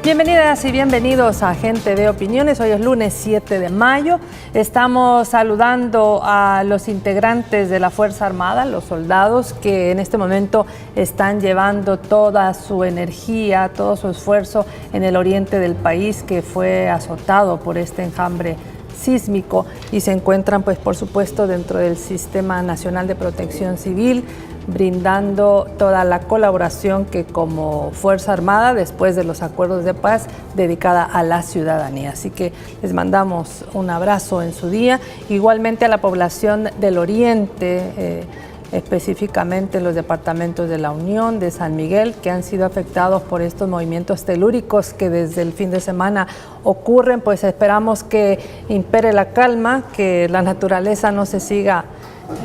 Bienvenidas y bienvenidos a Gente de Opiniones. Hoy es lunes 7 de mayo. Estamos saludando a los integrantes de la Fuerza Armada, los soldados que en este momento están llevando toda su energía, todo su esfuerzo en el oriente del país que fue azotado por este enjambre sísmico y se encuentran, pues, por supuesto, dentro del Sistema Nacional de Protección Civil, brindando toda la colaboración que como Fuerza Armada, después de los acuerdos de paz, dedicada a la ciudadanía. Así que les mandamos un abrazo en su día. Igualmente a la población del Oriente, específicamente en los departamentos de La Unión, de San Miguel, que han sido afectados por estos movimientos telúricos que desde el fin de semana ocurren. Pues esperamos que impere la calma, que la naturaleza no se siga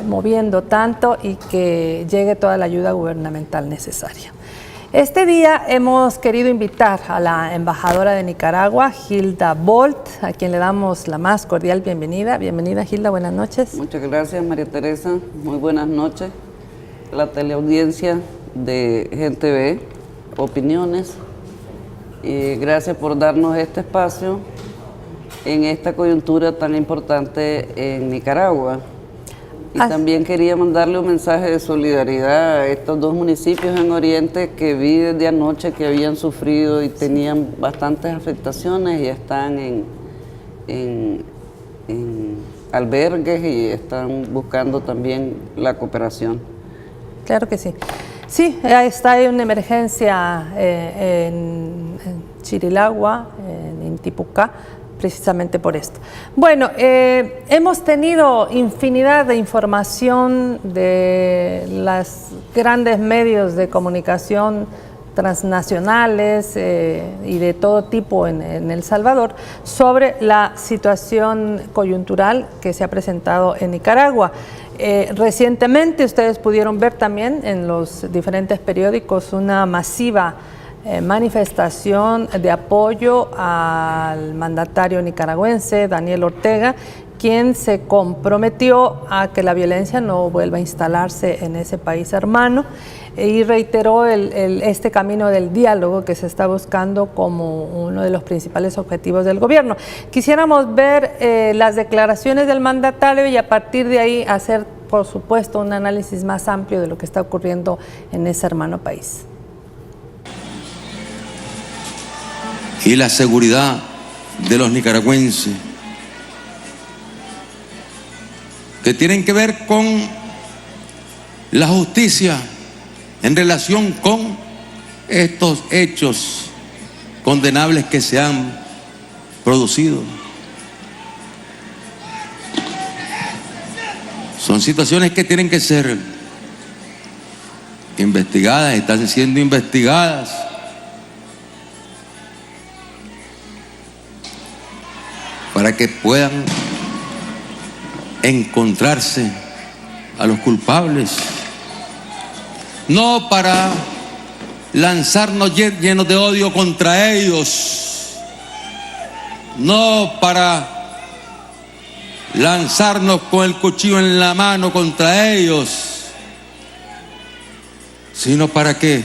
moviendo tanto y que llegue toda la ayuda gubernamental necesaria. Este día hemos querido invitar a la embajadora de Nicaragua, Hilda Bolt, a quien le damos la más cordial bienvenida. Bienvenida, Hilda, buenas noches. Muchas gracias, María Teresa. Muy buenas noches. La teleaudiencia de Gente Ve Opiniones. Y gracias por darnos este espacio en esta coyuntura tan importante en Nicaragua. Y también quería mandarle un mensaje de solidaridad a estos dos municipios en Oriente que vi desde anoche que habían sufrido y tenían bastantes afectaciones y están en albergues y están buscando también la cooperación. Claro que sí. Sí, está una emergencia en Chirilagua, en Intipucá, precisamente por esto. Bueno, hemos tenido infinidad de información de los grandes medios de comunicación transnacionales y de todo tipo en El Salvador sobre la situación coyuntural que se ha presentado en Nicaragua. Recientemente ustedes pudieron ver también en los diferentes periódicos una masiva manifestación de apoyo al mandatario nicaragüense Daniel Ortega, quien se comprometió a que la violencia no vuelva a instalarse en ese país hermano y reiteró este camino del diálogo que se está buscando como uno de los principales objetivos del gobierno. Quisiéramos ver las declaraciones del mandatario y a partir de ahí hacer, por supuesto, un análisis más amplio de lo que está ocurriendo en ese hermano país. Y la seguridad de los nicaragüenses, que tienen que ver con la justicia en relación con estos hechos condenables que se han producido. Son situaciones que tienen que ser investigadas, están siendo investigadas. Para que puedan encontrarse a los culpables, no para lanzarnos llenos de odio contra ellos, no para lanzarnos con el cuchillo en la mano contra ellos, sino para que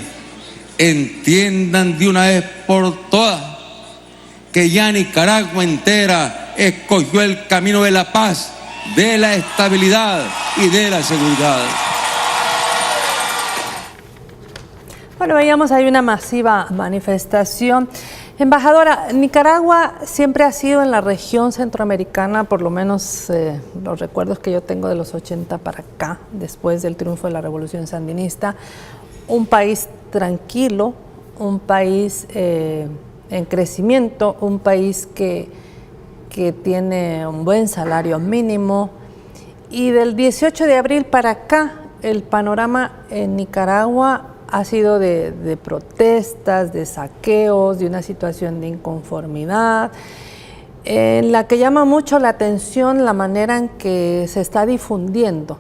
entiendan de una vez por todas que ya Nicaragua entera escogió el camino de la paz, de la estabilidad y de la seguridad. Bueno, veíamos ahí una masiva manifestación. Embajadora, Nicaragua siempre ha sido en la región centroamericana, por lo menos los recuerdos que yo tengo de los 80 para acá, después del triunfo de la Revolución Sandinista, un país tranquilo, un país en crecimiento, un país que tiene un buen salario mínimo. Y del 18 de abril para acá, el panorama en Nicaragua ha sido de protestas, de saqueos, de una situación de inconformidad, en la que llama mucho la atención la manera en que se está difundiendo.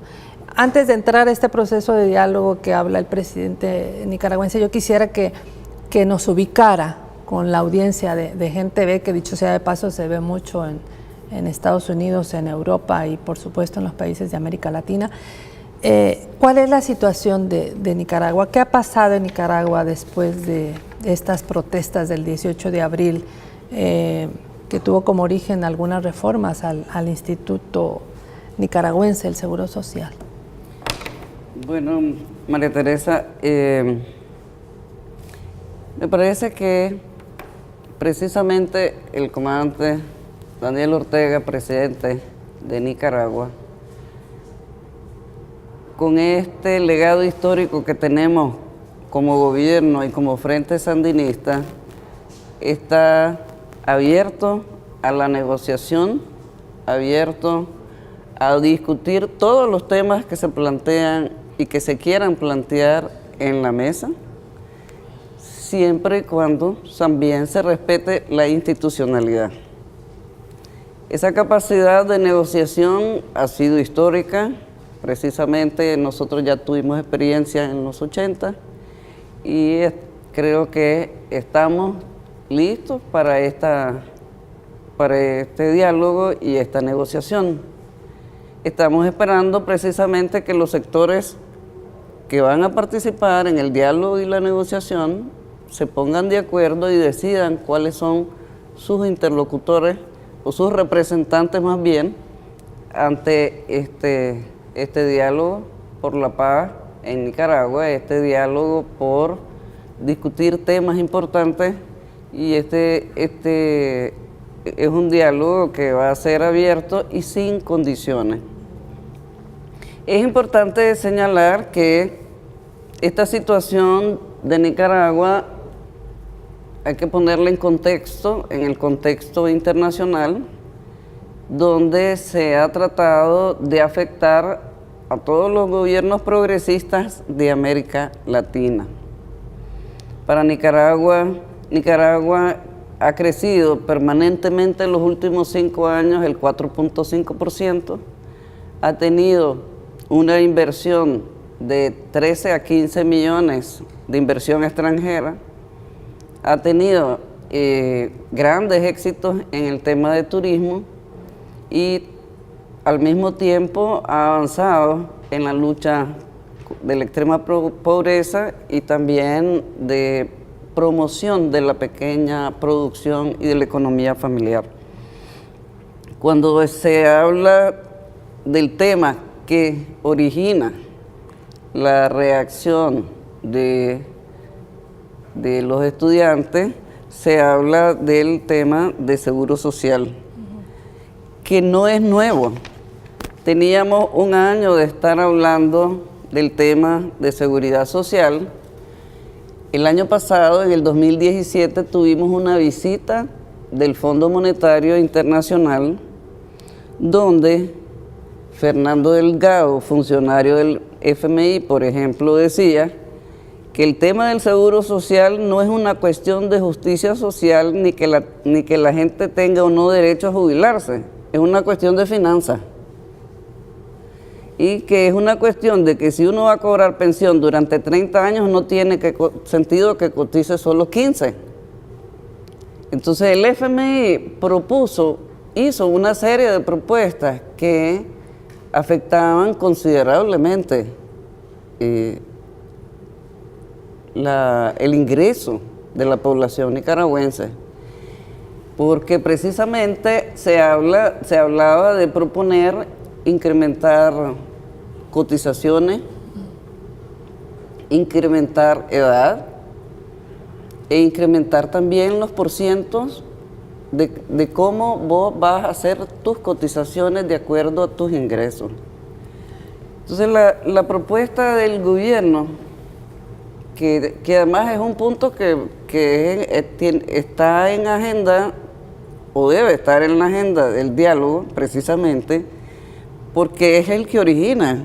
Antes de entrar a este proceso de diálogo que habla el presidente nicaragüense, yo quisiera que nos ubicara con la audiencia de Gente Ve, que dicho sea de paso se ve mucho en Estados Unidos, en Europa y por supuesto en los países de América Latina. ¿Cuál es la situación de Nicaragua? ¿Qué ha pasado en Nicaragua después de estas protestas del 18 de abril, que tuvo como origen algunas reformas al Instituto Nicaragüense del Seguro Social? Bueno, María Teresa, me parece que precisamente el comandante Daniel Ortega, presidente de Nicaragua, con este legado histórico que tenemos como gobierno y como Frente Sandinista, está abierto a la negociación, abierto a discutir todos los temas que se plantean y que se quieran plantear en la mesa, siempre y cuando también se respete la institucionalidad. Esa capacidad de negociación ha sido histórica. Precisamente nosotros ya tuvimos experiencia en los 80 y creo que estamos listos para este diálogo y esta negociación. Estamos esperando precisamente que los sectores que van a participar en el diálogo y la negociación se pongan de acuerdo y decidan cuáles son sus interlocutores o sus representantes más bien ante este diálogo por la paz en Nicaragua, este diálogo por discutir temas importantes, y este es un diálogo que va a ser abierto y sin condiciones. Es importante señalar que esta situación de Nicaragua hay que ponerla en el contexto internacional, donde se ha tratado de afectar a todos los gobiernos progresistas de América Latina. Para Nicaragua ha crecido permanentemente en los últimos 5 años el 4.5%, ha tenido una inversión de 13 a 15 millones de inversión extranjera, ha tenido grandes éxitos en el tema de turismo y al mismo tiempo ha avanzado en la lucha de la extrema pobreza y también de promoción de la pequeña producción y de la economía familiar. Cuando se habla del tema que origina la reacción de los estudiantes, se habla del tema de seguro social, que no es nuevo. Teníamos 1 año de estar hablando del tema de seguridad social. El año pasado, en el 2017, tuvimos una visita del Fondo Monetario Internacional, donde Fernando Delgado, funcionario del FMI, por ejemplo, decía que el tema del seguro social no es una cuestión de justicia social ni que la gente tenga o no derecho a jubilarse, es una cuestión de finanzas. Y que es una cuestión de que si uno va a cobrar pensión durante 30 años no tiene sentido que cotice solo 15. Entonces el FMI hizo una serie de propuestas que afectaban considerablemente el ingreso de la población nicaragüense, porque precisamente se hablaba de proponer incrementar cotizaciones, incrementar edad e incrementar también los porcientos de cómo vos vas a hacer tus cotizaciones de acuerdo a tus ingresos. Entonces la propuesta del gobierno, que además es un punto que está en agenda o debe estar en la agenda del diálogo precisamente porque es el que origina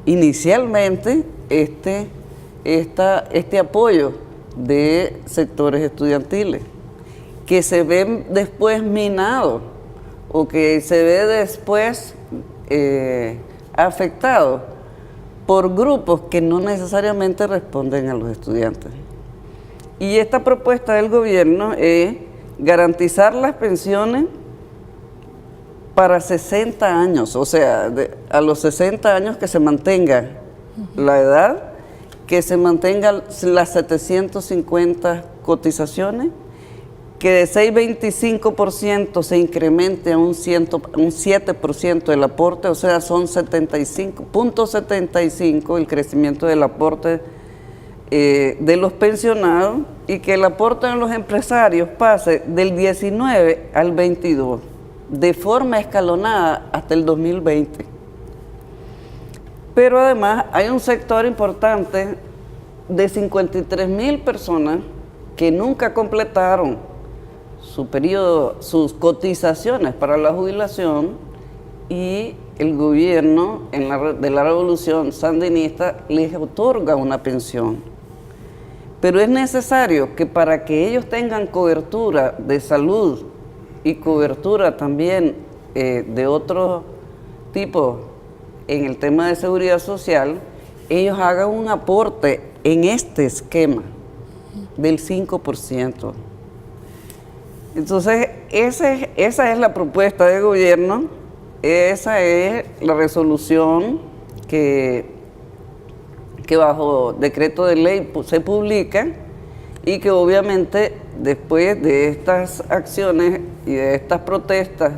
inicialmente este apoyo de sectores estudiantiles, que se ven después minados o que se ve después afectado por grupos que no necesariamente responden a los estudiantes. Y esta propuesta del gobierno es garantizar las pensiones para 60 años, o sea, a los 60 años que se mantenga la edad que se mantengan las 750 cotizaciones, que de 6,25% se incremente a un 7% del aporte, o sea, son 75,75 el crecimiento del aporte de los pensionados, y que el aporte de los empresarios pase del 19 al 22, de forma escalonada hasta el 2020. Pero además hay un sector importante de 53,000 personas que nunca completaron su periodo, sus cotizaciones para la jubilación, y el gobierno de la revolución sandinista les otorga una pensión. Pero es necesario que para que ellos tengan cobertura de salud y cobertura también de otro tipo en el tema de seguridad social, ellos hagan un aporte en este esquema del 5%. Entonces, esa es la propuesta de gobierno, esa es la resolución que bajo decreto de ley se publica, y que obviamente después de estas acciones y de estas protestas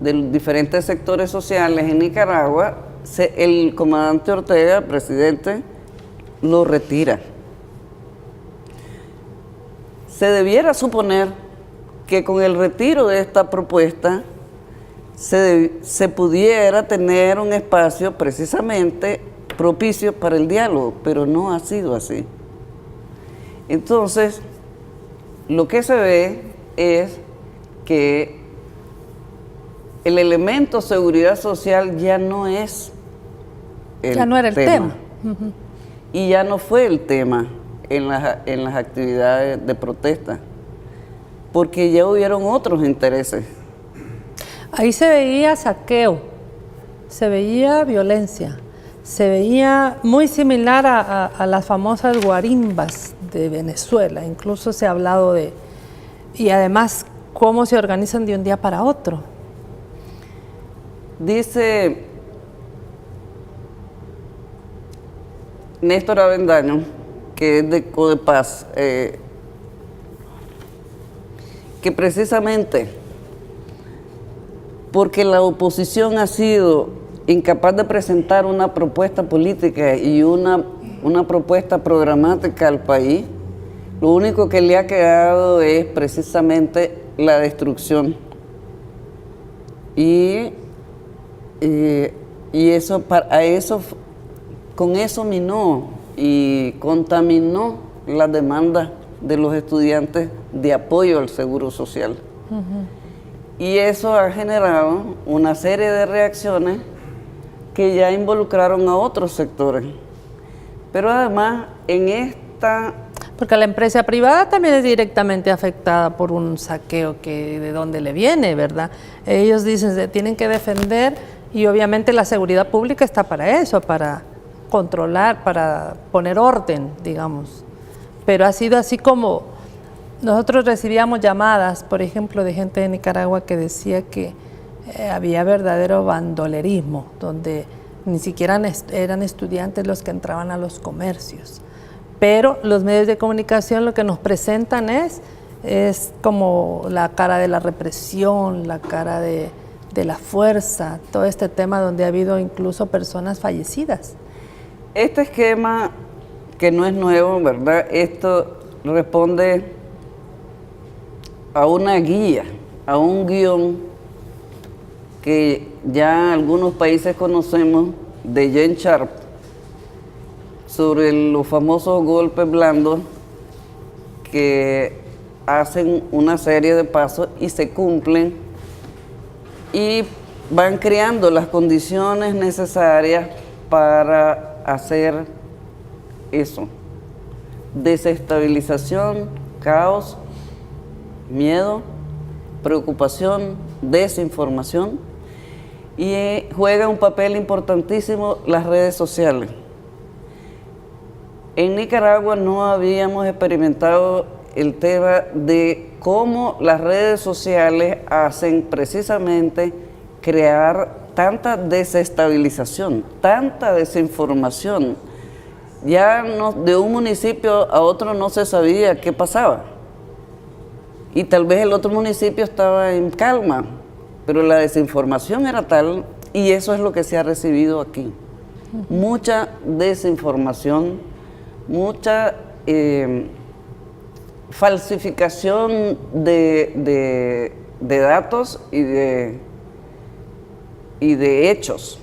de los diferentes sectores sociales en Nicaragua, el comandante Ortega, presidente, lo retira. Se debiera suponer que con el retiro de esta propuesta se pudiera tener un espacio precisamente propicio para el diálogo, pero no ha sido así. Entonces, lo que se ve es que el elemento seguridad social ya no es ya no era el tema. Y ya no fue el tema en las actividades de protesta, porque ya hubieron otros intereses. Ahí se veía saqueo, se veía violencia, se veía muy similar a las famosas guarimbas de Venezuela. Incluso se ha hablado de, y además cómo se organizan de un día para otro. Dice Néstor Avendaño, que es de Codepaz, que precisamente porque la oposición ha sido incapaz de presentar una propuesta política y una propuesta programática al país, lo único que le ha quedado es precisamente la destrucción. Y eso, con eso minó y contaminó la demanda de los estudiantes de apoyo al seguro social. Y eso ha generado una serie de reacciones que ya involucraron a otros sectores. Pero además, en esta... Porque la empresa privada también es directamente afectada por un saqueo que de dónde le viene, ¿verdad? Ellos dicen que tienen que defender, y obviamente la seguridad pública está para eso, para controlar, para poner orden, digamos. Pero ha sido así como nosotros recibíamos llamadas, por ejemplo, de gente de Nicaragua que decía que había verdadero bandolerismo, donde ni siquiera eran estudiantes los que entraban a los comercios. Pero los medios de comunicación lo que nos presentan es como la cara de la represión, la cara de la fuerza, todo este tema donde ha habido incluso personas fallecidas. Este esquema, que no es nuevo, ¿verdad? Esto responde a una guía, a un guión que ya algunos países conocemos, de Jane Sharp, sobre los famosos golpes blandos que hacen una serie de pasos y se cumplen y van creando las condiciones necesarias para hacer eso: desestabilización, caos, miedo, preocupación, desinformación, y juega un papel importantísimo las redes sociales. En Nicaragua no habíamos experimentado el tema de cómo las redes sociales hacen precisamente crear tanta desestabilización, tanta desinformación, ya no, de un municipio a otro no se sabía qué pasaba. Y tal vez el otro municipio estaba en calma, pero la desinformación era tal, y eso es lo que se ha recibido aquí. Mucha desinformación, mucha falsificación de datos y de hechos.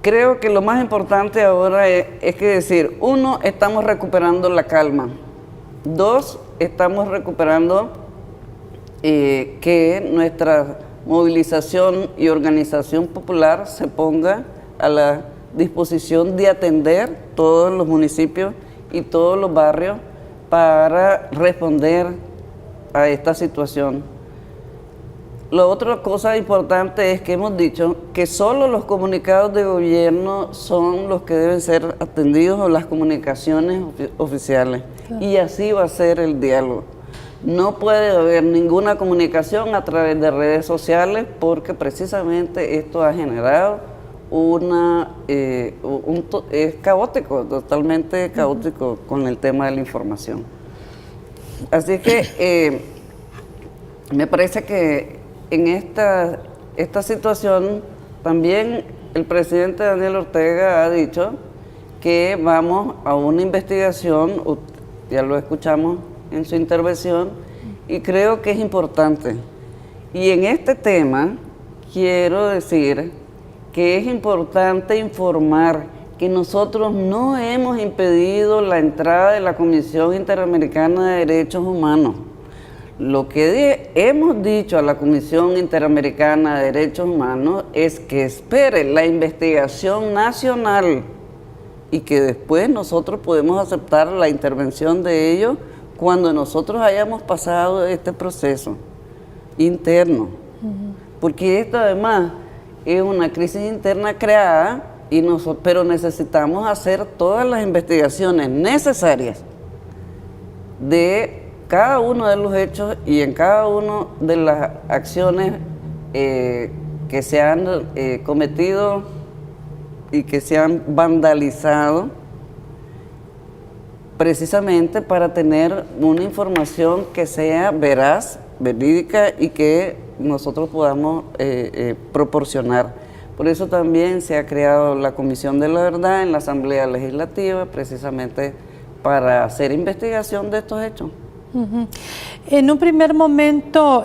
Creo que lo más importante ahora es que decir, 1, estamos recuperando la calma. 2, estamos recuperando que nuestra movilización y organización popular se ponga a la disposición de atender todos los municipios y todos los barrios para responder a esta situación. La otra cosa importante es que hemos dicho que solo los comunicados de gobierno son los que deben ser atendidos, o las comunicaciones oficiales. Claro. Y así va a ser el diálogo. No puede haber ninguna comunicación a través de redes sociales, porque precisamente esto ha generado es caótico, totalmente caótico con el tema de la información. Así que me parece que en esta situación también el presidente Daniel Ortega ha dicho que vamos a una investigación, ya lo escuchamos en su intervención, y creo que es importante. Y en este tema quiero decir que es importante informar que nosotros no hemos impedido la entrada de la Comisión Interamericana de Derechos Humanos. Lo que hemos dicho a la Comisión Interamericana de Derechos Humanos es que espere la investigación nacional y que después nosotros podemos aceptar la intervención de ellos cuando nosotros hayamos pasado este proceso interno. Porque esto además es una crisis interna creada, pero necesitamos hacer todas las investigaciones necesarias de cada uno de los hechos y en cada una de las acciones que se han cometido y que se han vandalizado, precisamente para tener una información que sea veraz, verídica y que nosotros podamos proporcionar. Por eso también se ha creado la Comisión de la Verdad en la Asamblea Legislativa, precisamente para hacer investigación de estos hechos. En un primer momento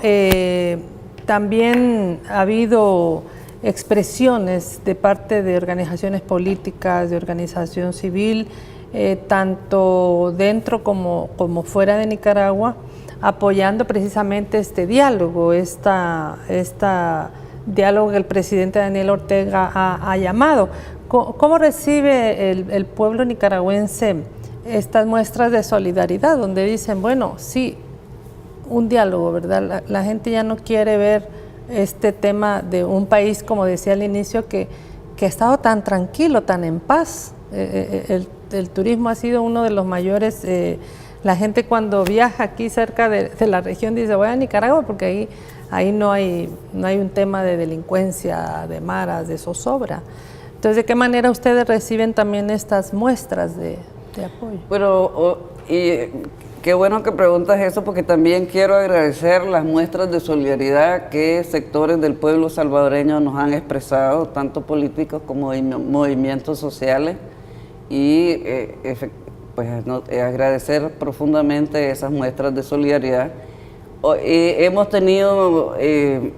también ha habido expresiones de parte de organizaciones políticas, de organización civil, tanto dentro como fuera de Nicaragua, apoyando precisamente este diálogo, esta diálogo que el presidente Daniel Ortega ha llamado. ¿Cómo recibe el pueblo nicaragüense estas muestras de solidaridad, donde dicen, bueno, sí, un diálogo, ¿verdad? La gente ya no quiere ver este tema de un país, como decía al inicio, que ha estado tan tranquilo, tan en paz. El turismo ha sido uno de los mayores. La gente cuando viaja aquí cerca de la región dice, voy a Nicaragua porque ahí no hay un tema de delincuencia, de maras, de zozobra. Entonces, ¿de qué manera ustedes reciben también estas muestras de apoyo? Pero, y qué bueno que preguntas eso, porque también quiero agradecer las muestras de solidaridad que sectores del pueblo salvadoreño nos han expresado, tanto políticos como movimientos sociales, y pues agradecer profundamente esas muestras de solidaridad. Hemos tenido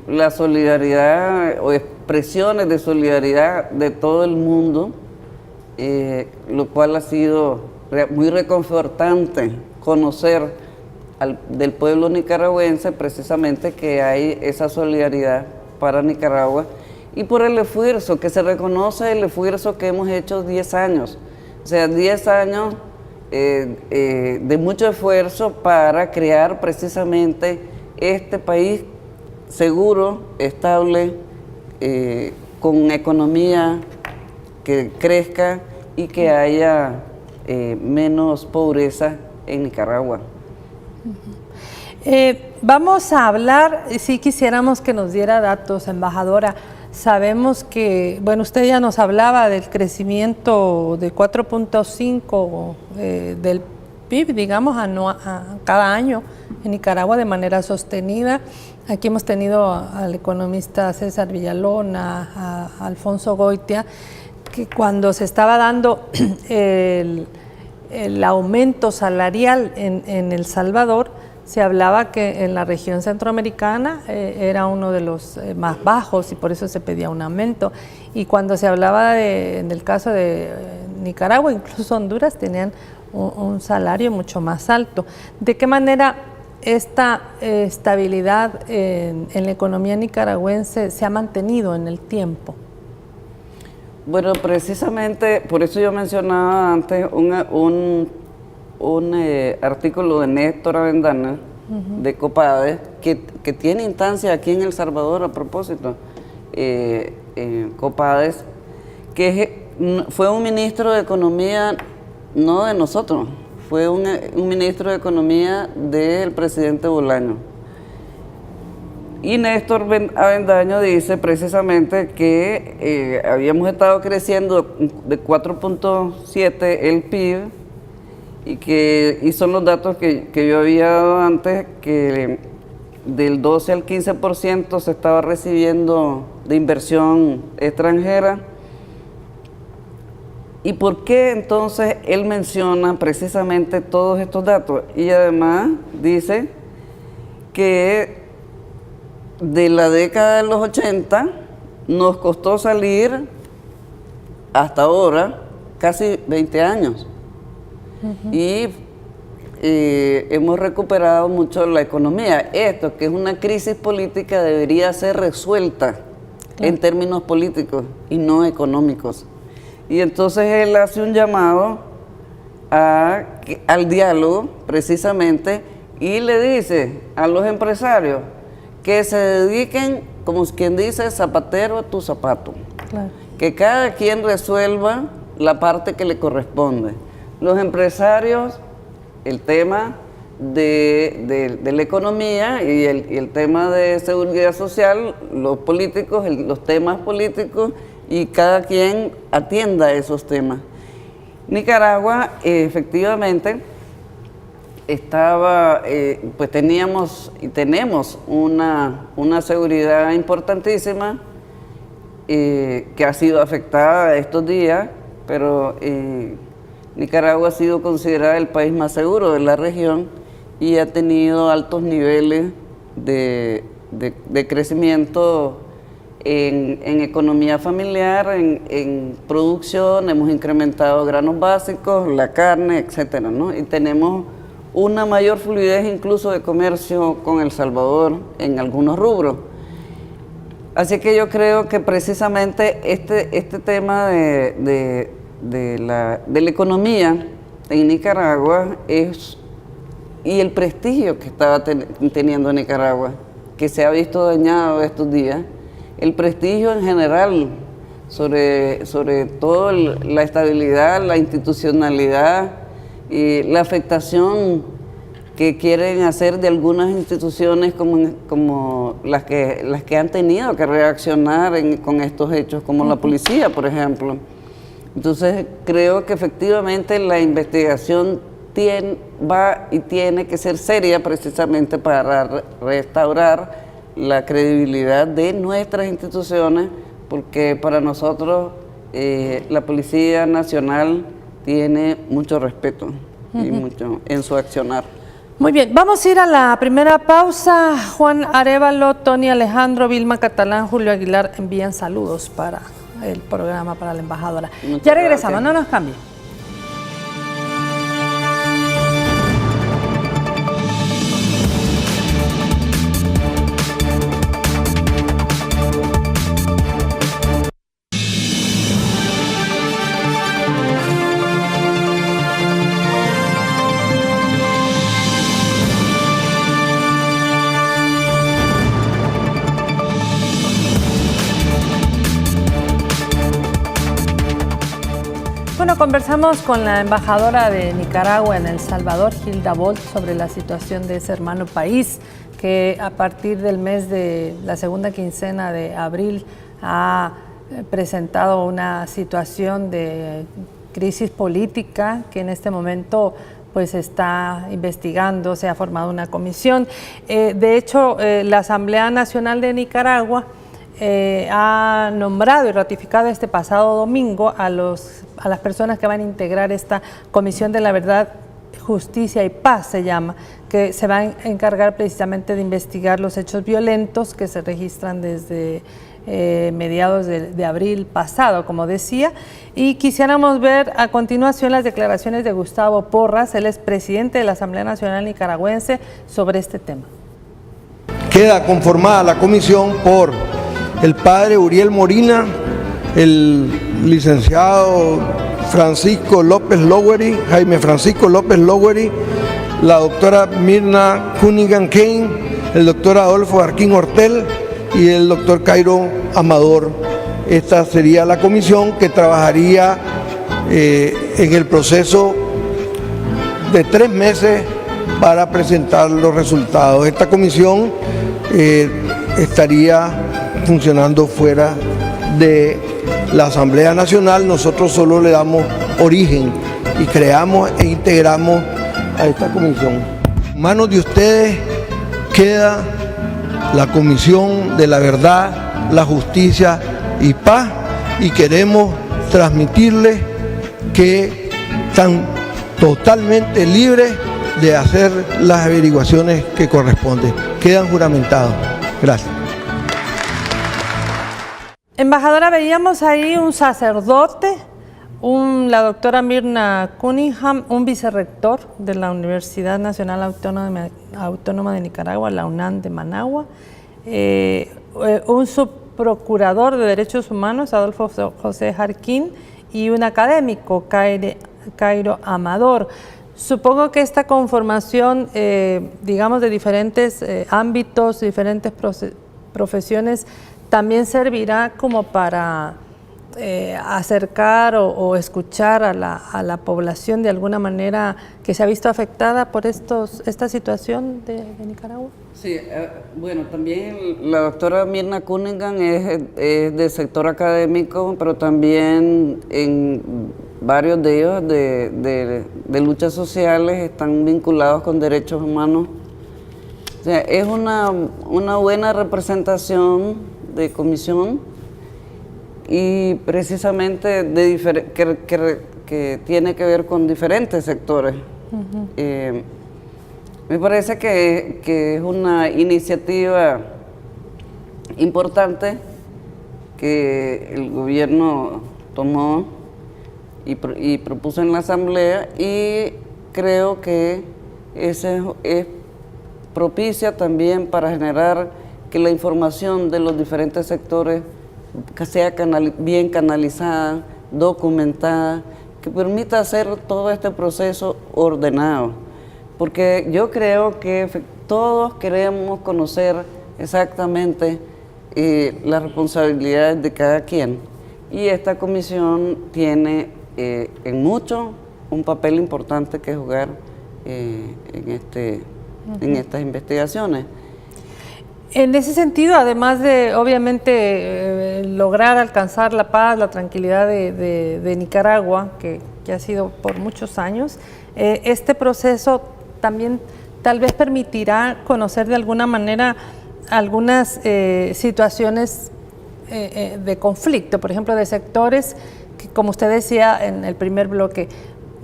la solidaridad o expresiones de solidaridad de todo el mundo, lo cual ha sido muy reconfortante conocer del pueblo nicaragüense precisamente que hay esa solidaridad para Nicaragua y por el esfuerzo, que se reconoce el esfuerzo que hemos hecho 10 años, o sea, 10 años de mucho esfuerzo para crear precisamente este país seguro, estable, con economía que crezca y que haya menos pobreza en Nicaragua. Vamos a hablar, si quisiéramos que nos diera datos, embajadora, Sabemos que, bueno, usted ya nos hablaba del crecimiento de 4.5 del PIB, digamos, cada año en Nicaragua de manera sostenida. Aquí hemos tenido al economista César Villalona, a Alfonso Goitia, que cuando se estaba dando el aumento salarial en El Salvador, se hablaba que en la región centroamericana era uno de los más bajos y por eso se pedía un aumento. Y cuando se hablaba en el caso de Nicaragua, incluso Honduras, tenían un salario mucho más alto. ¿De qué manera esta estabilidad en la economía nicaragüense se ha mantenido en el tiempo? Bueno, precisamente por eso yo mencionaba antes un artículo de Néstor Avendaño, de COPADES, que tiene instancia aquí en El Salvador a propósito. COPADES, que fue un ministro de Economía, no de nosotros, fue un ministro de Economía del presidente Bolaño. Y Néstor Avendaño dice precisamente que habíamos estado creciendo de 4.7 el PIB, y son los datos que yo había dado antes, que del 12 al 15% se estaba recibiendo de inversión extranjera. ¿Y por qué entonces él menciona precisamente todos estos datos? Y además dice que de la década de los 80 nos costó salir hasta ahora casi 20 años. Y hemos recuperado mucho la economía. Esto, que es una crisis política, debería ser resuelta en términos políticos y no económicos. Y entonces él hace un llamado al diálogo, precisamente, y le dice a los empresarios que se dediquen, como quien dice, zapatero a tu zapato. Claro. Que cada quien resuelva la parte que le corresponde. Los empresarios, el tema de la economía y el tema de seguridad social, los políticos, los temas políticos, y cada quien atienda esos temas. Nicaragua, efectivamente, pues teníamos y tenemos una seguridad importantísima que ha sido afectada estos días, pero Nicaragua ha sido considerada el país más seguro de la región y ha tenido altos niveles de crecimiento en economía familiar, en producción. Hemos incrementado granos básicos, la carne, etcétera, ¿no? Y tenemos una mayor fluidez incluso de comercio con El Salvador en algunos rubros. Así que yo creo que precisamente este tema de la economía en Nicaragua y el prestigio que estaba teniendo Nicaragua, que se ha visto dañado estos días, el prestigio en general, sobre todo la estabilidad, la institucionalidad y la afectación que quieren hacer de algunas instituciones como las que han tenido que reaccionar con estos hechos, como la policía, por ejemplo. Entonces creo que efectivamente la investigación tiene que ser seria, precisamente para restaurar la credibilidad de nuestras instituciones, porque para nosotros la Policía Nacional tiene mucho respeto y mucho en su accionar. Muy bien, vamos a ir a la primera pausa. Juan Arévalo, Tony Alejandro, Vilma Catalán, Julio Aguilar envían saludos para el programa, para la embajadora. Ya regresamos, no nos cambien. Bueno, conversamos con la embajadora de Nicaragua en El Salvador, Hilda Bolt, sobre la situación de ese hermano país que a partir del mes de la segunda quincena de abril ha presentado una situación de crisis política que en este momento pues está investigando, se ha formado una comisión. De hecho, la Asamblea Nacional de Nicaragua ha nombrado y ratificado este pasado domingo a las personas que van a integrar esta Comisión de la Verdad, Justicia y Paz, se llama, que se va a encargar precisamente de investigar los hechos violentos que se registran desde mediados de abril pasado, como decía, y quisiéramos ver a continuación las declaraciones de Gustavo Porras, él es presidente de la Asamblea Nacional Nicaragüense, sobre este tema. Queda conformada la comisión por el padre Uriel Morina, el licenciado Francisco López Lowery, Jaime Francisco López Lowery, la doctora Mirna Cunningham Kane, el doctor Adolfo Arquín Hortel y el doctor Cairo Amador. Esta sería la comisión que trabajaría en el proceso de 3 meses para presentar los resultados. Esta comisión estaría funcionando fuera de la Asamblea Nacional. Nosotros solo le damos origen y creamos e integramos a esta comisión. En manos de ustedes queda la Comisión de la Verdad, la Justicia y Paz, y queremos transmitirles que están totalmente libres de hacer las averiguaciones que corresponden. Quedan juramentados. Gracias. Embajadora, veíamos ahí un sacerdote, la doctora Mirna Cunningham, un vicerrector de la Universidad Nacional Autónoma de Nicaragua, la UNAM de Managua, un subprocurador de Derechos Humanos, Adolfo José Jarquín, y un académico, Cairo Amador. Supongo que esta conformación, digamos, de diferentes ámbitos, diferentes profesiones, también servirá como para acercar o escuchar a la población de alguna manera que se ha visto afectada por esta situación de Nicaragua. Sí, bueno, también la doctora Mirna Cunningham es del sector académico, pero también en varios de ellos de luchas sociales están vinculados con derechos humanos. O sea, es una buena representación de comisión y precisamente que tiene que ver con diferentes sectores. Me parece que es una iniciativa importante que el gobierno tomó y propuso en la Asamblea, y creo que es propicia también para generar que la información de los diferentes sectores que sea bien canalizada, documentada, que permita hacer todo este proceso ordenado. Porque yo creo que todos queremos conocer exactamente las responsabilidades de cada quien. Y esta comisión tiene en mucho un papel importante que jugar en estas investigaciones. En ese sentido, además de, obviamente, lograr alcanzar la paz, la tranquilidad de Nicaragua, que ha sido por muchos años, este proceso también tal vez permitirá conocer de alguna manera algunas situaciones de conflicto, por ejemplo, de sectores que, como usted decía en el primer bloque,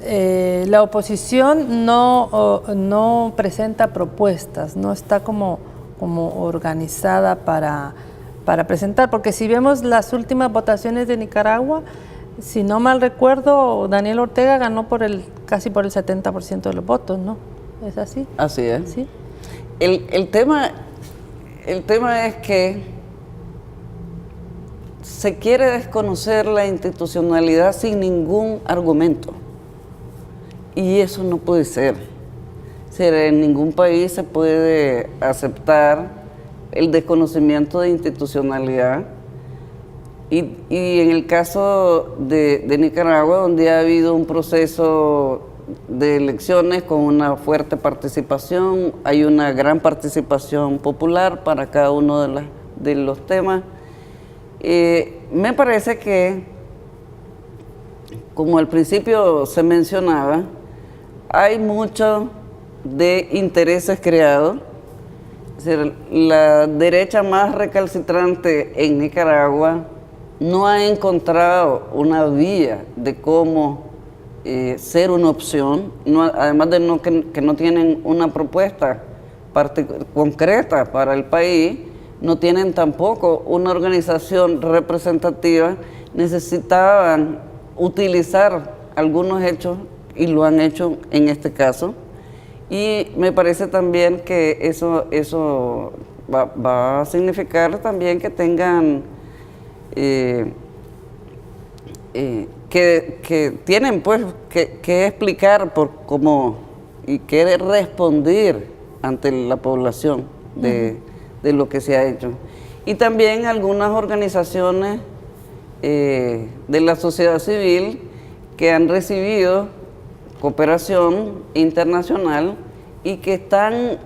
la oposición no presenta propuestas, no está como organizada para presentar, porque si vemos las últimas votaciones de Nicaragua, si no mal recuerdo, Daniel Ortega ganó casi por el 70% de los votos, ¿no? ¿Es así? Así es. ¿Sí? El tema es que se quiere desconocer la institucionalidad sin ningún argumento, y eso no puede ser. En ningún país se puede aceptar el desconocimiento de institucionalidad, y en el caso de Nicaragua, donde ha habido un proceso de elecciones con una fuerte participación, hay una gran participación popular para cada uno de los temas, Me parece que, como al principio se mencionaba, hay mucho de intereses creados. Es decir, la derecha más recalcitrante en Nicaragua no ha encontrado una vía de cómo ser una opción, además de que no tienen una propuesta concreta para el país, no tienen tampoco una organización representativa. Necesitaban utilizar algunos hechos y lo han hecho en este caso. Y me parece también que eso va a significar también que tengan, que tienen pues que explicar por cómo y que responder ante la población de lo que se ha hecho. Y también algunas organizaciones de la sociedad civil que han recibido cooperación internacional y que están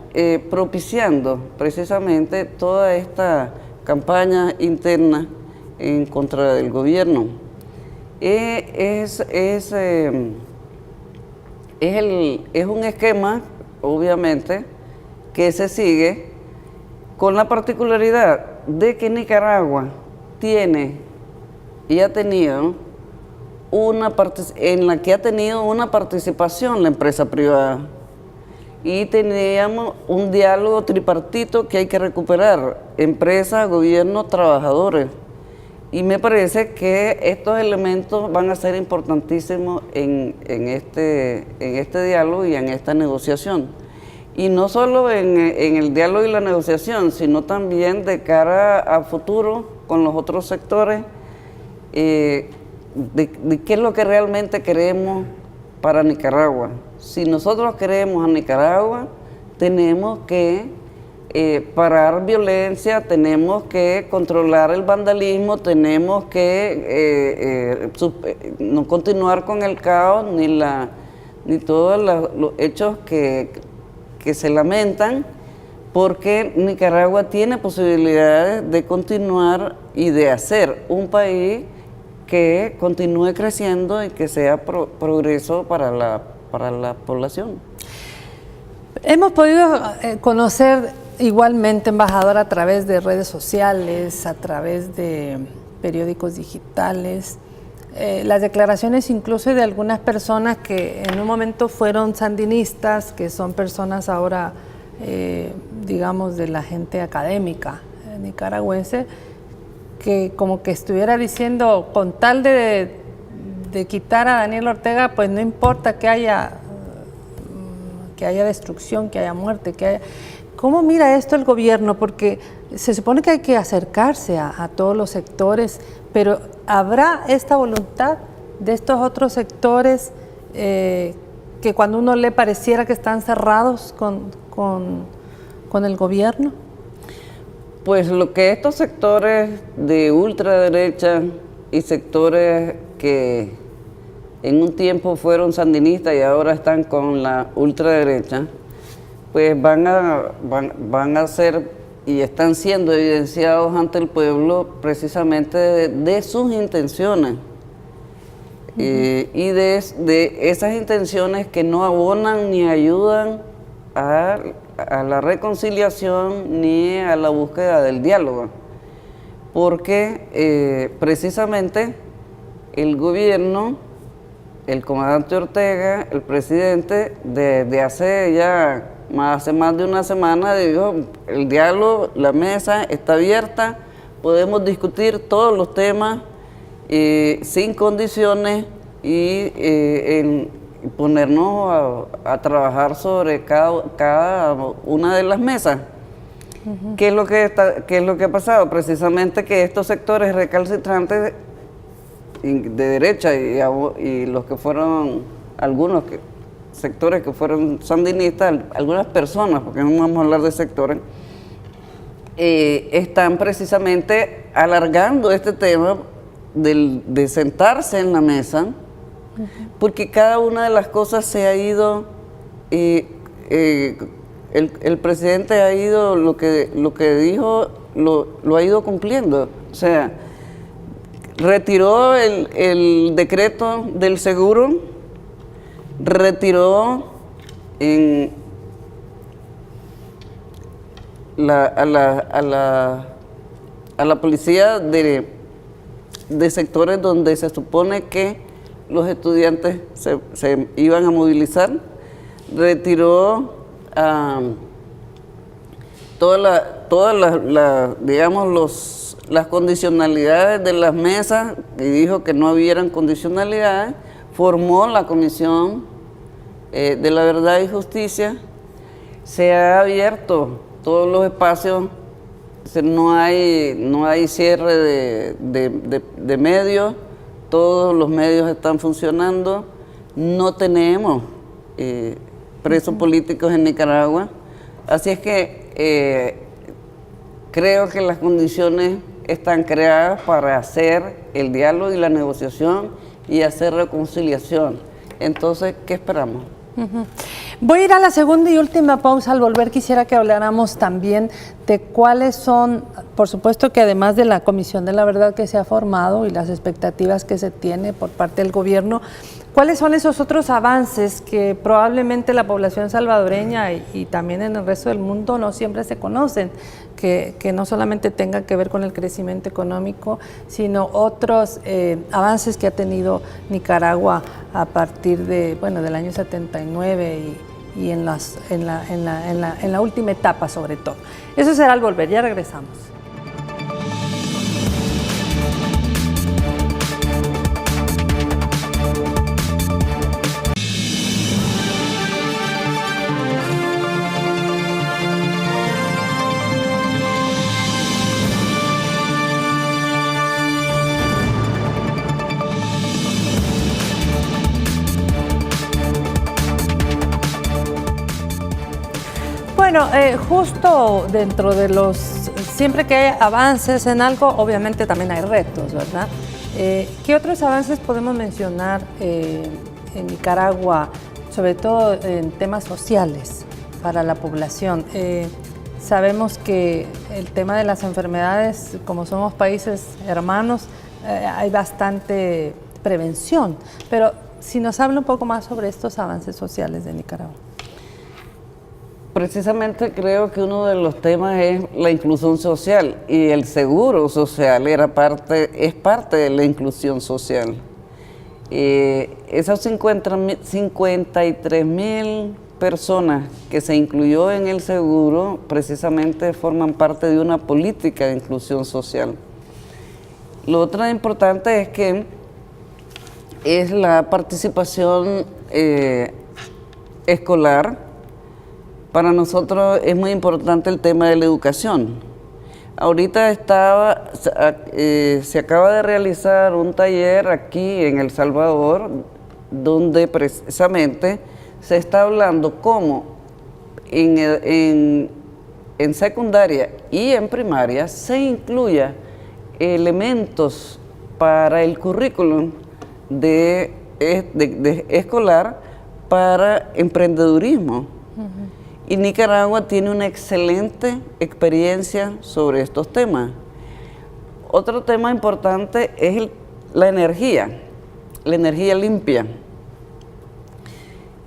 propiciando precisamente toda esta campaña interna en contra del gobierno. Es un esquema, obviamente, que se sigue con la particularidad de que Nicaragua tiene y ha tenido en la que ha tenido una participación la empresa privada. Y teníamos un diálogo tripartito que hay que recuperar: empresa, gobierno, trabajadores. Y me parece que estos elementos van a ser importantísimos en este diálogo y en esta negociación. Y no solo en el diálogo y la negociación, sino también de cara a futuro con los otros sectores, de qué es lo que realmente queremos para Nicaragua. Si nosotros queremos a Nicaragua, tenemos que parar violencia, tenemos que controlar el vandalismo, tenemos que no continuar con el caos ni todos los hechos que se lamentan, porque Nicaragua tiene posibilidades de continuar y de hacer un país que continúe creciendo y que sea progreso para la población. Hemos podido conocer igualmente, embajador, a través de redes sociales, a través de periódicos digitales, las declaraciones incluso de algunas personas que en un momento fueron sandinistas, que son personas ahora, digamos, de la gente académica nicaragüense, que como que estuviera diciendo, con tal de quitar a Daniel Ortega, pues no importa que haya destrucción, que haya muerte, que haya... ¿Cómo mira esto el gobierno? Porque se supone que hay que acercarse a todos los sectores, pero ¿habrá esta voluntad de estos otros sectores que cuando uno le pareciera que están cerrados con el gobierno? Pues lo que estos sectores de ultraderecha y sectores que en un tiempo fueron sandinistas y ahora están con la ultraderecha, pues van a ser y están siendo evidenciados ante el pueblo precisamente de sus intenciones. Y de esas intenciones que no abonan ni ayudan a la reconciliación ni a la búsqueda del diálogo, porque precisamente el gobierno, el comandante Ortega, el presidente, desde hace más de una semana dijo: el diálogo, la mesa está abierta, podemos discutir todos los temas sin condiciones y ponernos a trabajar sobre cada una de las mesas. ¿Qué es lo que ha pasado? Precisamente que estos sectores recalcitrantes de derecha y los que fueron algunos sectores que fueron sandinistas, algunas personas, porque no vamos a hablar de sectores, están precisamente alargando este tema de sentarse en la mesa, porque cada una de las cosas se ha ido, el presidente ha ido, lo que dijo, lo ha ido cumpliendo. O sea, retiró el decreto del seguro, retiró a la policía de sectores donde se supone que los estudiantes se iban a movilizar, retiró digamos, las condicionalidades de las mesas y dijo que no hubieran condicionalidades, formó la Comisión de la Verdad y Justicia, se ha abierto todos los espacios, no hay cierre de medios, todos los medios están funcionando, no tenemos presos políticos en Nicaragua, así es que creo que las condiciones están creadas para hacer el diálogo y la negociación y hacer reconciliación. Entonces, ¿qué esperamos? Voy a ir a la segunda y última pausa. Al volver quisiera que habláramos también de cuáles son, por supuesto que además de la Comisión de la Verdad que se ha formado y las expectativas que se tiene por parte del gobierno, ¿cuáles son esos otros avances que probablemente la población salvadoreña y también en el resto del mundo no siempre se conocen? Que no solamente tenga que ver con el crecimiento económico, sino otros avances que ha tenido Nicaragua a partir de, del año 79 y en la última etapa sobre todo. Eso será al volver, ya regresamos. Bueno, justo dentro de siempre que hay avances en algo, obviamente también hay retos, ¿verdad? ¿Qué otros avances podemos mencionar en Nicaragua, sobre todo en temas sociales para la población? Sabemos que el tema de las enfermedades, como somos países hermanos, hay bastante prevención, pero si nos habla un poco más sobre estos avances sociales de Nicaragua. Precisamente creo que uno de los temas es la inclusión social y el seguro social es parte de la inclusión social. Esas 53,000 personas que se incluyó en el seguro precisamente forman parte de una política de inclusión social. Lo otro importante es que es la participación escolar. Para nosotros es muy importante el tema de la educación. Ahorita se acaba de realizar un taller aquí en El Salvador, donde precisamente se está hablando cómo en secundaria y en primaria se incluya elementos para el currículum escolar para emprendedurismo. Y Nicaragua tiene una excelente experiencia sobre estos temas. Otro tema importante es la energía limpia.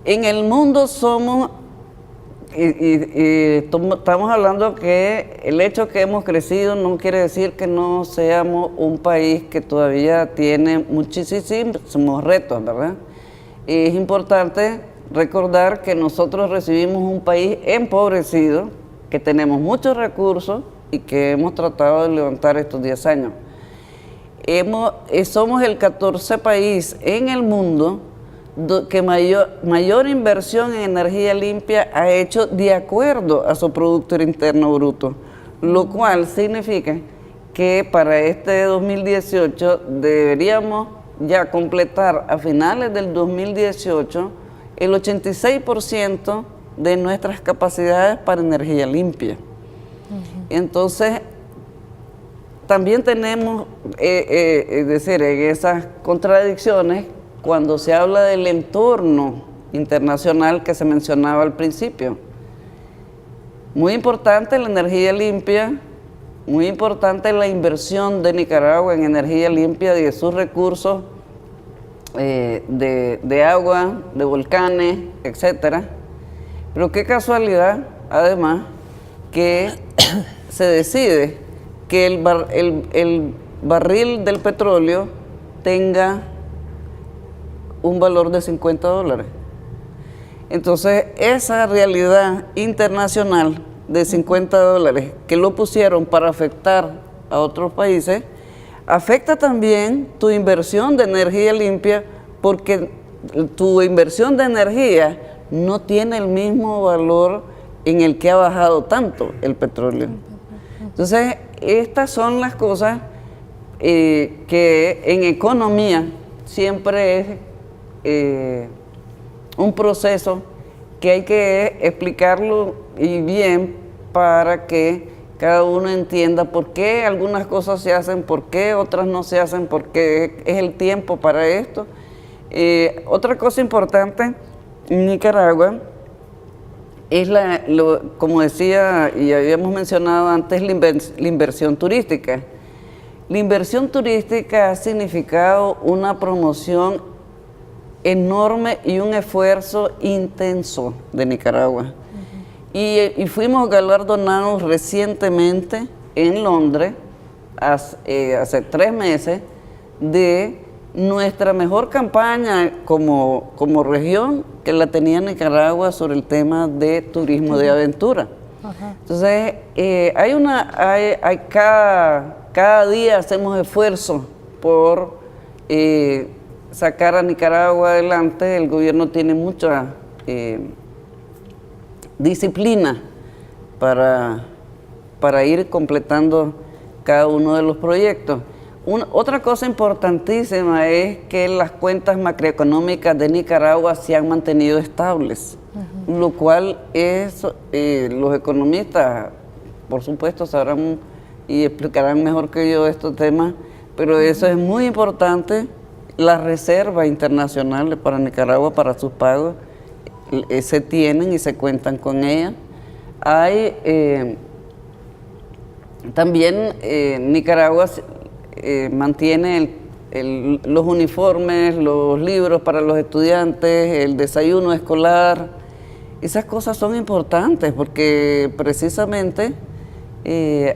En el mundo estamos hablando que el hecho que hemos crecido no quiere decir que no seamos un país que todavía tiene muchísimos retos, ¿verdad? Es importante recordar que nosotros recibimos un país empobrecido, que tenemos muchos recursos y que hemos tratado de levantar estos 10 años. Somos el 14 país en el mundo que mayor inversión en energía limpia ha hecho de acuerdo a su Producto Interno Bruto, lo cual significa que para este 2018 deberíamos ya completar a finales del 2018 el 86% de nuestras capacidades para energía limpia. Entonces, también tenemos, en esas contradicciones, cuando se habla del entorno internacional que se mencionaba al principio. Muy importante la energía limpia, muy importante la inversión de Nicaragua en energía limpia y de sus recursos de agua, de volcanes, etc. Pero qué casualidad, además, que se decide que el barril del petróleo tenga un valor de $50. Entonces, esa realidad internacional de $50 que lo pusieron para afectar a otros países, afecta también tu inversión de energía limpia, porque tu inversión de energía no tiene el mismo valor en el que ha bajado tanto el petróleo. Entonces, estas son las cosas que en economía siempre es un proceso que hay que explicarlo y bien para que cada uno entienda por qué algunas cosas se hacen, por qué otras no se hacen, por qué es el tiempo para esto. Otra cosa importante en Nicaragua es, como decía y habíamos mencionado antes, la inversión turística. La inversión turística ha significado una promoción enorme y un esfuerzo intenso de Nicaragua. Y fuimos galardonados recientemente en Londres, hace 3 meses, de nuestra mejor campaña como región, que la tenía Nicaragua sobre el tema de turismo de aventura. Entonces, cada día hacemos esfuerzos por sacar a Nicaragua adelante. El gobierno tiene mucha disciplina para ir completando cada uno de los proyectos. Otra cosa importantísima es que las cuentas macroeconómicas de Nicaragua se han mantenido estables, lo cual los economistas, por supuesto, sabrán y explicarán mejor que yo estos temas, pero eso es muy importante. Las reservas internacionales para Nicaragua, para sus pagos, se tienen y se cuentan con ellas. También Nicaragua mantiene los uniformes, los libros para los estudiantes, el desayuno escolar. Esas cosas son importantes porque precisamente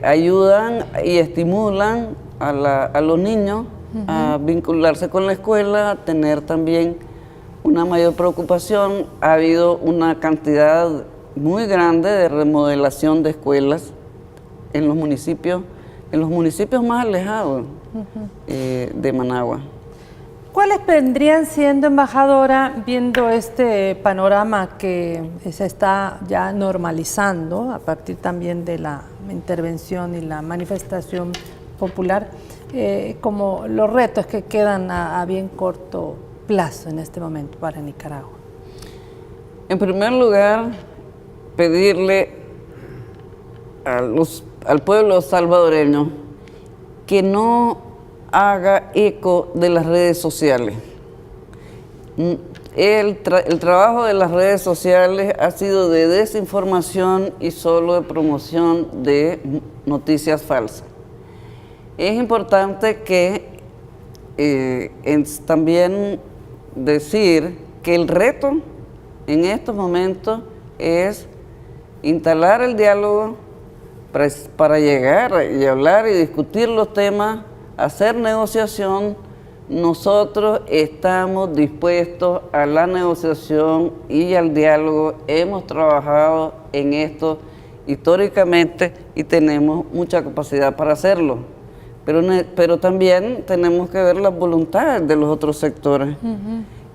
ayudan y estimulan a los niños a vincularse con la escuela, a tener también una mayor preocupación. Ha habido una cantidad muy grande de remodelación de escuelas en los municipios más alejados de Managua. ¿Cuáles vendrían siendo, embajadora, viendo este panorama que se está ya normalizando a partir también de la intervención y la manifestación popular, como los retos que quedan a bien corto plazo en este momento para Nicaragua? En primer lugar, pedirle al pueblo salvadoreño que no haga eco de las redes sociales. El trabajo de las redes sociales ha sido de desinformación y solo de promoción de noticias falsas. Es importante que también decir que el reto en estos momentos es instalar el diálogo para llegar y hablar y discutir los temas, hacer negociación. Nosotros estamos dispuestos a la negociación y al diálogo. Hemos trabajado en esto históricamente y tenemos mucha capacidad para hacerlo. Pero también tenemos que ver las voluntades de los otros sectores.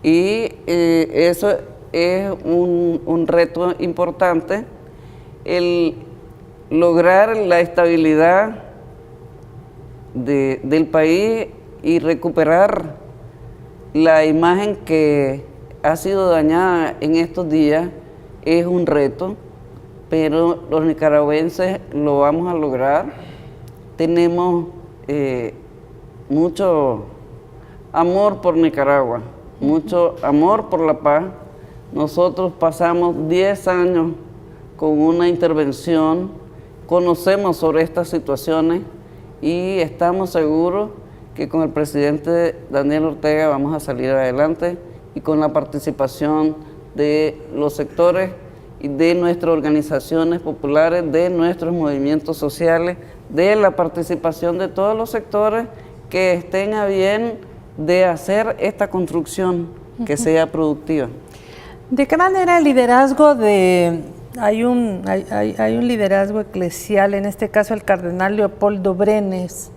Y eso es un reto importante, el lograr la estabilidad del país y recuperar la imagen que ha sido dañada en estos días. Es un reto, pero los nicaragüenses lo vamos a lograr. Tenemos mucho amor por Nicaragua, mucho amor por la paz. Nosotros pasamos 10 años con una intervención conocemos sobre estas situaciones y estamos seguros que con el presidente Daniel Ortega vamos a salir adelante y con la participación de los sectores y de nuestras organizaciones populares, de nuestros movimientos sociales, de la participación de todos los sectores que estén a bien de hacer esta construcción que sea productiva. ¿De qué manera el liderazgo hay un liderazgo eclesial, en este caso el cardenal Leopoldo Brenes,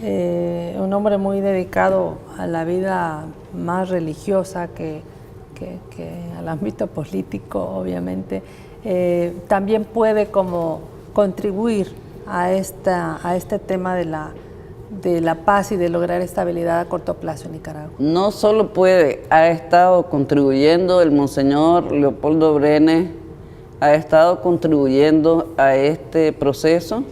un hombre muy dedicado a la vida más religiosa que al ámbito político, obviamente, también puede como contribuir a este tema de la paz y de lograr estabilidad a corto plazo en Nicaragua? No solo puede, ha estado contribuyendo, el Monseñor Leopoldo Brenes ha estado contribuyendo a este proceso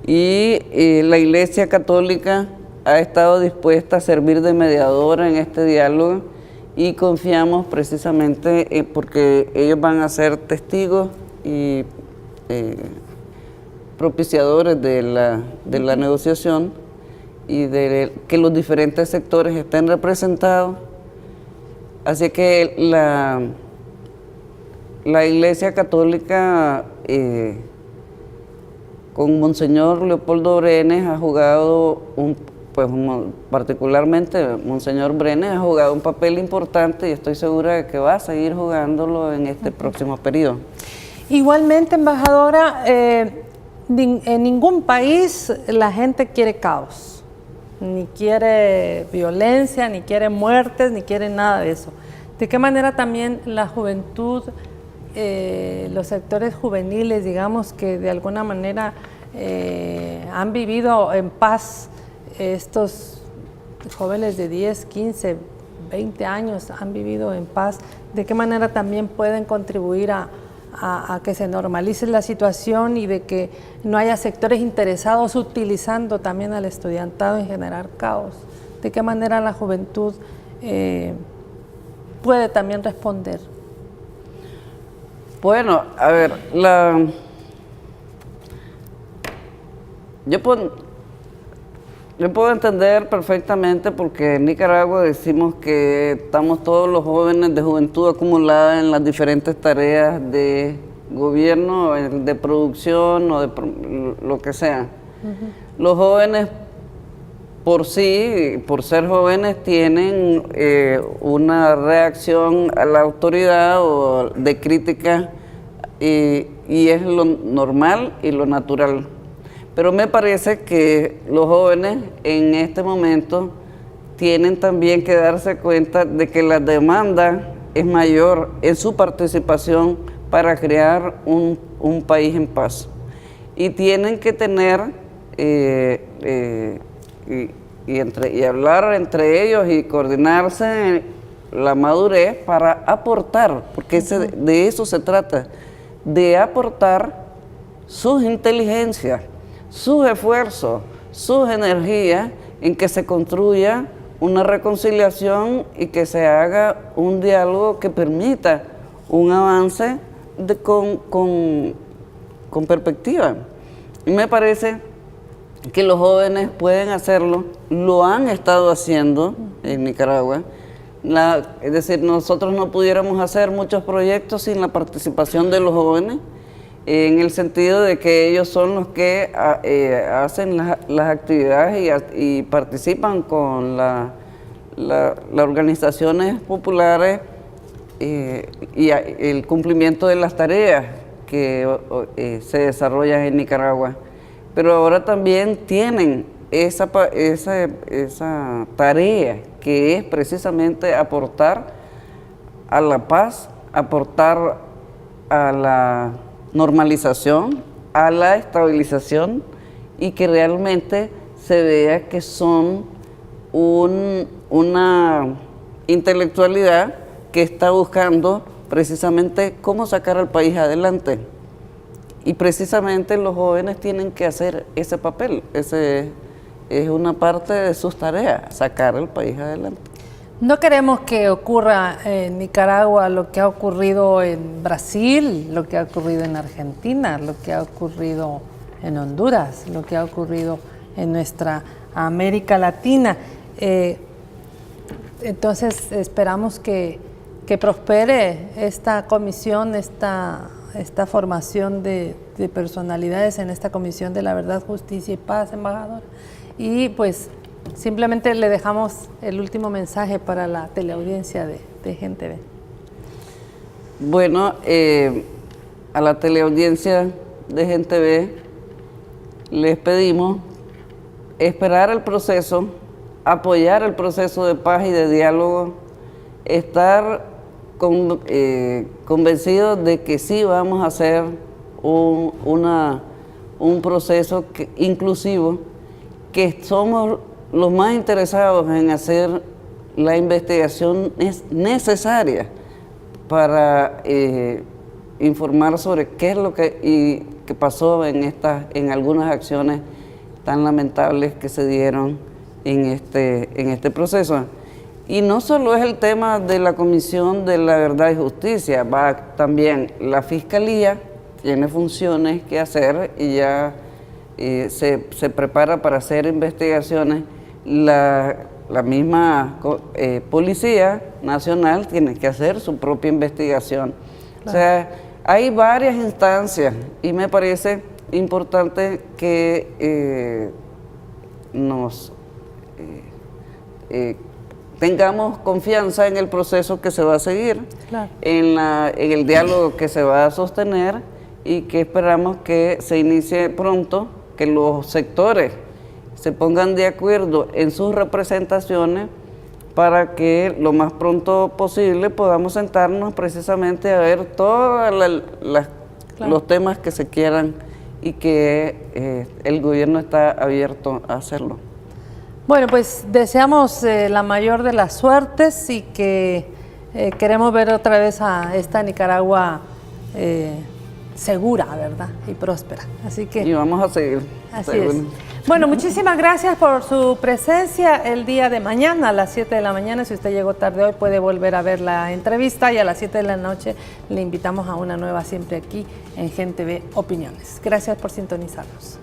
y la Iglesia Católica ha estado dispuesta a servir de mediadora en este diálogo y confiamos precisamente porque ellos van a ser testigos y propiciadores de la negociación y de que los diferentes sectores estén representados. Así que la Iglesia Católica con Monseñor Leopoldo Brenes ha jugado particularmente Monseñor Brenes ha jugado un papel importante y estoy segura de que va a seguir jugándolo en este próximo periodo. Igualmente, embajadora, en ningún país la gente quiere caos, ni quiere violencia, ni quiere muertes, ni quiere nada de eso. ¿De qué manera también la juventud, los sectores juveniles, digamos, que de alguna manera han vivido en paz, estos jóvenes de 10, 15, 20 años han vivido en paz, de qué manera también pueden contribuir a que se normalice la situación y de que no haya sectores interesados utilizando también al estudiantado en generar caos? ¿De qué manera la juventud puede también responder? Bueno, a ver, yo puedo entender perfectamente porque en Nicaragua decimos que estamos todos los jóvenes de juventud acumulada en las diferentes tareas de gobierno, de producción o de lo que sea. Los jóvenes por sí, por ser jóvenes, tienen una reacción a la autoridad o de crítica y es lo normal y lo natural. Pero me parece que los jóvenes en este momento tienen también que darse cuenta de que la demanda es mayor en su participación para crear un país en paz. Y tienen que tener y hablar entre ellos y coordinarse la madurez para aportar, porque de eso se trata, de aportar sus inteligencias, sus esfuerzos, sus energías en que se construya una reconciliación y que se haga un diálogo que permita un avance con perspectiva. Y me parece que los jóvenes pueden hacerlo, lo han estado haciendo en Nicaragua. Es decir, nosotros no pudiéramos hacer muchos proyectos sin la participación de los jóvenes, en el sentido de que ellos son los que hacen las actividades y participan con las organizaciones populares y el cumplimiento de las tareas que se desarrollan en Nicaragua. Pero ahora también tienen esa tarea que es precisamente aportar a la paz, aportar a la normalización, a la estabilización y que realmente se vea que son una intelectualidad que está buscando precisamente cómo sacar al país adelante. Y precisamente los jóvenes tienen que hacer ese papel, ese es una parte de sus tareas, sacar al país adelante. No queremos que ocurra en Nicaragua lo que ha ocurrido en Brasil, lo que ha ocurrido en Argentina, lo que ha ocurrido en Honduras, lo que ha ocurrido en nuestra América Latina. Entonces esperamos que prospere esta comisión, esta formación de personalidades en esta Comisión de la Verdad, Justicia y Paz, embajador. Y pues simplemente le dejamos el último mensaje para la teleaudiencia de Gente Ve. Bueno, a la teleaudiencia de Gente Ve les pedimos esperar el proceso, apoyar el proceso de paz y de diálogo, estar convencidos de que sí vamos a hacer un proceso inclusivo, que somos los más interesados en hacer la investigación necesaria para informar sobre qué es lo que pasó en algunas acciones tan lamentables que se dieron en este proceso. Y no solo es el tema de la Comisión de la Verdad y Justicia, va también la Fiscalía, tiene funciones que hacer y ya se prepara para hacer investigaciones. La misma Policía Nacional tiene que hacer su propia investigación. Claro. O sea, hay varias instancias y me parece importante que tengamos confianza en el proceso que se va a seguir, claro, en el diálogo que se va a sostener y que esperamos que se inicie pronto, que los sectores se pongan de acuerdo en sus representaciones para que lo más pronto posible podamos sentarnos precisamente a ver todos los temas que se quieran y que el gobierno está abierto a hacerlo. Bueno, pues deseamos la mayor de las suertes y que queremos ver otra vez a esta Nicaragua segura, ¿verdad? Y próspera. Así que... Y vamos a seguir. Así es. Bueno, muchísimas gracias por su presencia el día de mañana a las 7 de la mañana. Si usted llegó tarde hoy puede volver a ver la entrevista y a las 7 de la noche le invitamos a una nueva siempre aquí en Gente Ve Opiniones. Gracias por sintonizarnos.